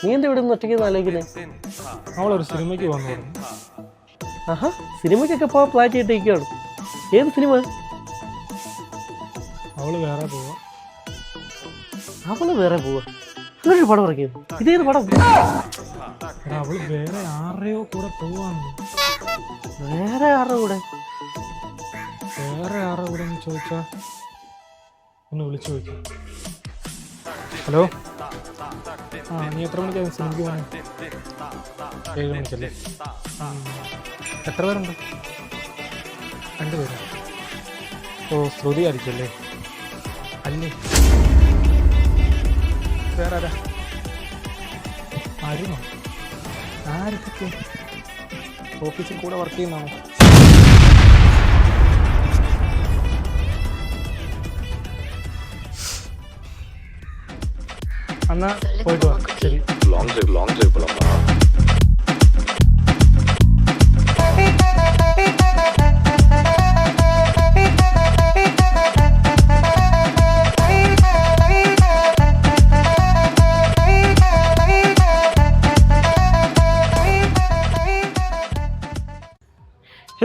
നീ എന്താ ഇവിടെ നിന്ന് ഒറ്റയ്ക്ക് ആലോചിക്കുന്നേ? അവളൊരു സിനിമയ്ക്ക് വന്നു. ആഹാ, സിനിമയ്ക്കൊക്കെ പോകാൻ പ്ലാൻ ചെയ്തിരിക്കുകയാണ്. ഏത് സിനിമ? അവള് വേറെ പോവാ. അവള് വേറെ പോവാ? അങ്ങനൊരു പടം ഇറക്കിയോ? ഇതേത് പടം? അവള് വേറെ ആരുടെയോ കൂടെ പോവാന്ന്. വേറെ ആരുടെ കൂടെ? വേറെ ആരുടെ കൂടെ എന്ന് ചോദിച്ചാ ഒന്ന് വിളിച്ചു ചോദിക്കാം. ഹലോ, നീ എത്ര മണിക്കാണ് സിനിമയ്ക്ക് പോകണം? 7 മണിക്കല്ലേ? എത്ര പേരുണ്ട്? 2 പേര്. ഓ, ശ്രുതി ആയിരിക്കുമല്ലേ? അല്ലേ, വേറെ ആരാ? ആരുന്നോ? ആരൊക്കെ? ഓഫീസിൽ കൂടെ വർക്ക് ചെയ്യുന്നതാണോ? എന്നാ പോയിട്ട് വാ. ശരി. ലോങ് ഡ്രൈവ് പോലാമാ?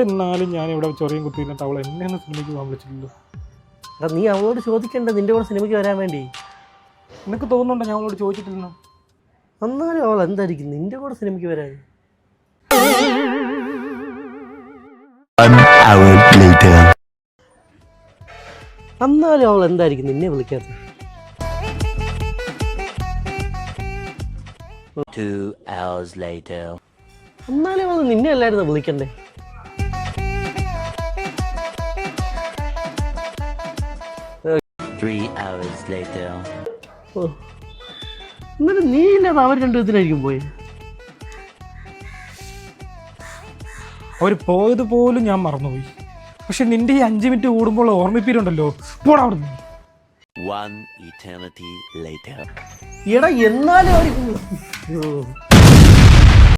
എന്നാലും ഞാനിവിടെ ചൊറിയും കുത്തിയിരുന്നിട്ട് അവൾ എന്നെ ഒന്ന് സിനിമയ്ക്ക് പോകാൻ വിളിച്ചില്ലല്ലോ. നീ അവളോട് ചോദിക്കണ്ട നിന്റെ കൂടെ സിനിമയ്ക്ക് വരാൻ വേണ്ടി. നിനക്ക് തോന്നുന്നുണ്ടോ ഞാൻ അവളോട് ചോദിച്ചിട്ടില്ലെന്നോ? എന്നാലും അവൾ എന്തായിരിക്കും നിന്റെ കൂടെ സിനിമയ്ക്ക് വരാൻ? എന്നാലും അവൾ എന്തായിരിക്കും നിന്നെ വിളിക്കാത്ത? 2 hours later. എന്നാലും അവൾ നിന്നെ അല്ലായിരുന്നു വിളിക്കണ്ടേ? Three hours later. എന്നിട്ട് നീ ഇല്ലാതെ അവർ 2 ദിവസത്തിനായിരിക്കും പോയി. അവർ പോയത് പോലും ഞാൻ മറന്നുപോയി. പക്ഷെ നിന്റെ ഈ 5 മിനിറ്റ് കൂടുമ്പോൾ ഓർമ്മിപ്പീരുണ്ടല്ലോ, പോടാ അവിടുന്ന്. 1 eternity later. എടാ എന്നാലും അവർ